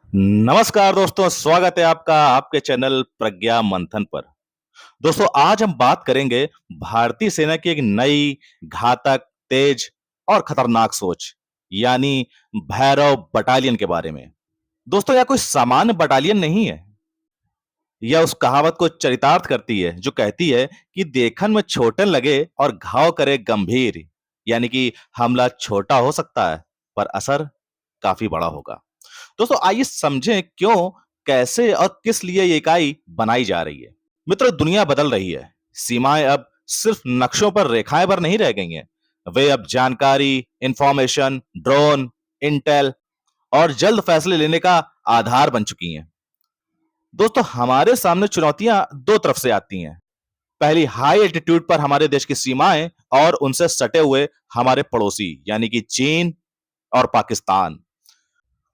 नमस्कार दोस्तों, स्वागत है आपका आपके चैनल प्रज्ञा मंथन पर। दोस्तों, आज हम बात करेंगे भारतीय सेना की एक नई, घातक, तेज और खतरनाक सोच, यानी भैरव बटालियन के बारे में। दोस्तों, यह कोई सामान्य बटालियन नहीं है। यह उस कहावत को चरितार्थ करती है जो कहती है कि देखन में छोटन लगे और घाव करे गंभीर, यानी कि हमला छोटा हो सकता है पर असर काफी बड़ा होगा। दोस्तों, आइए समझें क्यों, कैसे और किस लिए ये इकाई बनाई जा रही है। मित्रों, दुनिया बदल रही है। सीमाएं अब सिर्फ नक्शों पर रेखाएं पर नहीं रह गई हैं। वे अब जानकारी, इंफॉर्मेशन, ड्रोन, इंटेल और जल्द फैसले लेने का आधार बन चुकी हैं। दोस्तों, हमारे सामने चुनौतियां दो तरफ से आती हैं। पहली, हाई एल्टीट्यूड पर हमारे देश की सीमाएं और उनसे सटे हुए हमारे पड़ोसी यानी कि चीन और पाकिस्तान।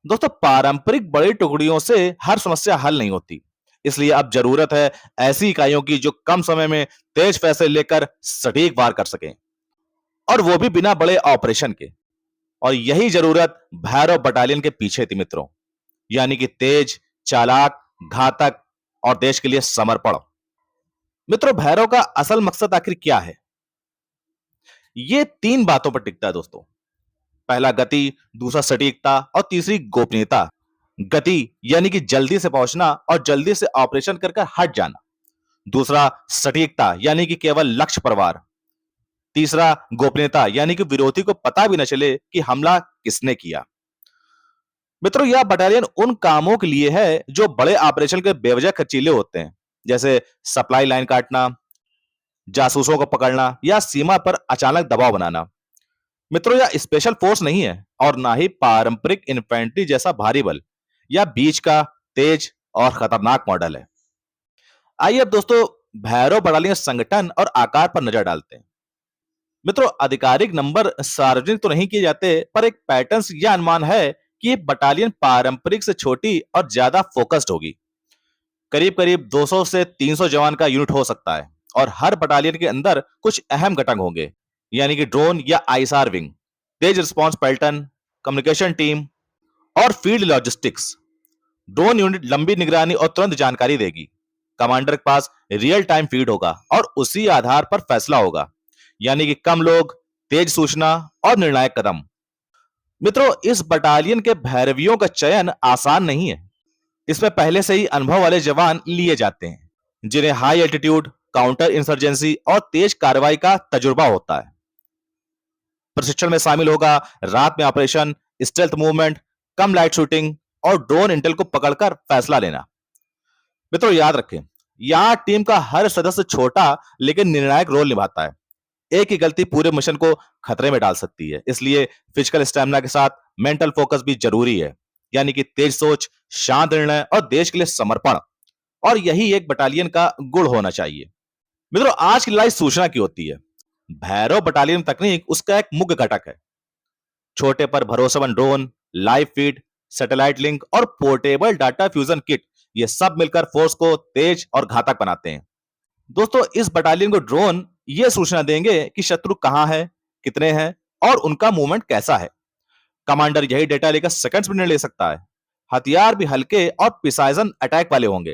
दोस्तों, पारंपरिक बड़ी टुकड़ियों से हर समस्या हल नहीं होती। इसलिए अब जरूरत है ऐसी इकाइयों की जो कम समय में तेज फैसले लेकर सटीक वार कर सकें, और वो भी बिना बड़े ऑपरेशन के। और यही जरूरत भैरव बटालियन के पीछे थी मित्रों, यानी कि तेज, चालाक, घातक और देश के लिए समर्पण। मित्रों, भैरव का असल मकसद आखिर क्या है? ये तीन बातों पर टिकता है दोस्तों। पहला, गति। दूसरा, सटीकता। और तीसरी, गोपनीयता। गति यानी कि जल्दी से पहुंचना और जल्दी से ऑपरेशन कर हट जाना। दूसरा, सटीकता यानी कि केवल लक्ष्य पर वार। तीसरा, गोपनीयता यानी कि विरोधी को पता भी न चले कि हमला किसने किया। मित्रों, यह बटालियन उन कामों के लिए है जो बड़े ऑपरेशन के बेवजह खर्चीले होते हैं, जैसे सप्लाई लाइन काटना, जासूसों को पकड़ना या सीमा पर अचानक दबाव बनाना। मित्रों, यह स्पेशल फोर्स नहीं है और ना ही पारंपरिक इन्फेंट्री जैसा भारी बल। यह बीच का, तेज और खतरनाक मॉडल है। आइए अब दोस्तों भैरव बटालियन संगठन और आकार पर नजर डालते हैं। मित्रों, आधिकारिक नंबर सार्वजनिक तो नहीं किए जाते, पर एक पैटर्न यह अनुमान है कि ये बटालियन पारंपरिक से छोटी और ज्यादा फोकस्ड होगी। करीब करीब 200 से 300 जवान का यूनिट हो सकता है, और हर बटालियन के अंदर कुछ अहम घटक होंगे, यानी कि ड्रोन या आईएसआर विंग, तेज रिस्पांस पैटर्न, कम्युनिकेशन टीम और फील्ड लॉजिस्टिक्स। ड्रोन यूनिट लंबी निगरानी और तुरंत जानकारी देगी। कमांडर के पास रियल टाइम फीड होगा और उसी आधार पर फैसला होगा, यानी कि कम लोग, तेज सूचना और निर्णायक कदम। मित्रों, इस बटालियन के भैरवियों का चयन आसान नहीं है। इसमें पहले से ही अनुभव वाले जवान लिए जाते हैं, जिन्हें हाई एल्टीट्यूड, काउंटर इंसर्जेंसी और तेज कार्रवाई का तजुर्बा होता है। प्रशिक्षण में शामिल होगा रात में ऑपरेशन, स्टेल्थ मूवमेंट, कम लाइट शूटिंग और ड्रोन इंटेल को पकड़कर फैसला लेना। मित्रों, याद रखें, यहां टीम का हर सदस्य छोटा लेकिन निर्णायक रोल निभाता है। एक ही गलती पूरे मिशन को खतरे में डाल सकती है। इसलिए फिजिकल स्टैमिना के साथ मेंटल फोकस भी जरूरी है, यानी कि तेज सोच, शांत निर्णय और देश के लिए समर्पण। और यही एक बटालियन का गुण होना चाहिए। मित्रों, आज की लड़ाई सूचना की होती है। भैरव बटालियन तकनीक उसका एक मुख्य घटक है। छोटे पर भरोसेमंद drone, live feed, satellite link और पोर्टेबल डाटा फ्यूजन किट, ये सब मिलकर फोर्स को तेज और घातक बनाते हैं। दोस्तों, इस बटालियन को ड्रोन ये सूचना देंगे कि शत्रु कहां है, कितने हैं और उनका मूवमेंट कैसा है। कमांडर यही डेटा लेकर सेकंड्स में निर्णय ले सकता है। हथियार भी हल्के और प्रिसाइजन अटैक वाले होंगे,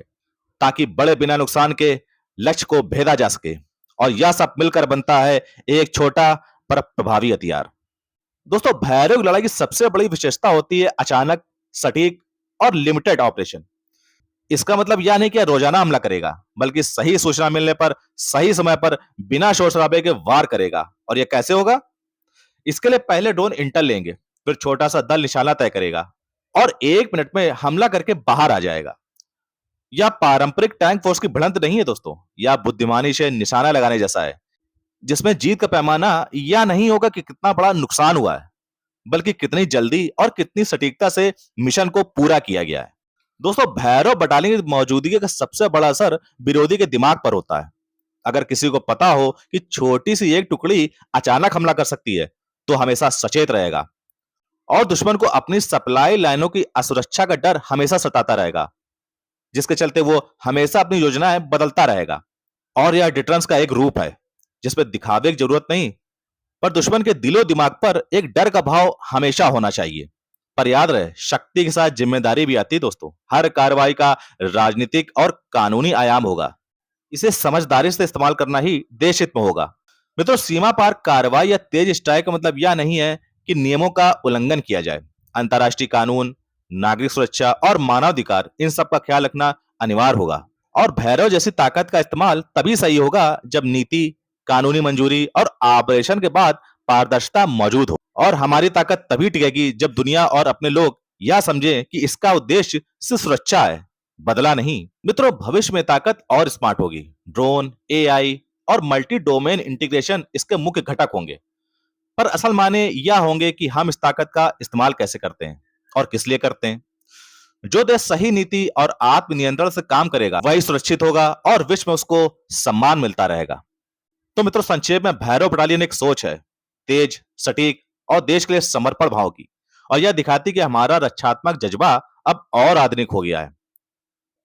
ताकि बड़े बिना नुकसान के लक्ष्य को भेदा जा सके। और यह सब मिलकर बनता है एक छोटा पर प्रभावी हथियार। दोस्तों, भैरव की लड़ाई की सबसे बड़ी विशेषता होती है अचानक, सटीक और लिमिटेड ऑपरेशन। इसका मतलब यह नहीं कि रोजाना हमला करेगा, बल्कि सही सूचना मिलने पर सही समय पर बिना शोर शराबे के वार करेगा। और यह कैसे होगा? इसके लिए पहले ड्रोन इंटेल लेंगे, फिर छोटा सा दल निशाना तय करेगा और 1 मिनट में हमला करके बाहर आ जाएगा। यह पारंपरिक टैंक फोर्स की भिड़ंत नहीं है दोस्तों, यह बुद्धिमानी से निशाना लगाने जैसा है, जिसमें जीत का पैमाना यह नहीं होगा कि कितना बड़ा नुकसान हुआ है, बल्कि कितनी जल्दी और कितनी सटीकता से मिशन को पूरा किया गया है। दोस्तों, भैरव बटालियन की मौजूदगी का सबसे बड़ा असर विरोधी के दिमाग पर होता है। अगर किसी को पता हो कि छोटी सी एक टुकड़ी अचानक हमला कर सकती है, तो हमेशा सचेत रहेगा और दुश्मन को अपनी सप्लाई लाइनों की असुरक्षा का डर हमेशा सताता रहेगा, जिसके चलते वो हमेशा अपनी योजनाएं बदलता रहेगा। और यह डिटरेंस का एक रूप है, जिसमें दिखावे की जरूरत नहीं, पर दुश्मन के दिलो दिमाग पर एक डर का भाव हमेशा होना चाहिए। पर याद रहे, शक्ति के साथ जिम्मेदारी भी आती है दोस्तों। हर कार्रवाई का राजनीतिक और कानूनी आयाम होगा। इसे समझदारी से इस्तेमाल करना ही देश हित में होगा। मित्रों, सीमा पार कार्रवाई या तेज स्ट्राइक का मतलब यह नहीं है कि नियमों का उल्लंघन किया जाए। अंतर्राष्ट्रीय कानून, नागरिक सुरक्षा और मानवाधिकार, इन सब का ख्याल रखना अनिवार्य होगा। और भैरव जैसी ताकत का इस्तेमाल तभी सही होगा जब नीति, कानूनी मंजूरी और ऑपरेशन के बाद पारदर्शिता मौजूद हो। और हमारी ताकत तभी टिकेगी जब दुनिया और अपने लोग यह समझें कि इसका उद्देश्य सिर्फ सुरक्षा है, बदला नहीं। मित्रों, भविष्य में ताकत और स्मार्ट होगी। ड्रोन, एआई और मल्टी डोमेन इंटीग्रेशन इसके मुख्य घटक होंगे। पर असल माने यह होंगे कि हम इस ताकत का इस्तेमाल कैसे करते हैं और किस लिए करते हैं। जो देश सही नीति और आत्मनियंत्रण से काम करेगा वही सुरक्षित होगा और विश्व में उसको सम्मान मिलता रहेगा। तो मित्रों, संक्षेप में भैरव बटालियन एक सोच है, तेज, सटीक और देश के लिए समर्पण भाव की। और यह दिखाती कि हमारा रक्षात्मक जज्बा अब और आधुनिक हो गया है।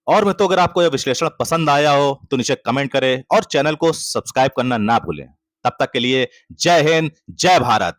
और मित्रों, अगर आपको यह विश्लेषण पसंद आया हो तो नीचे कमेंट करें और चैनल को सब्सक्राइब करना ना भूलें। तब तक के लिए जय हिंद, जय भारत।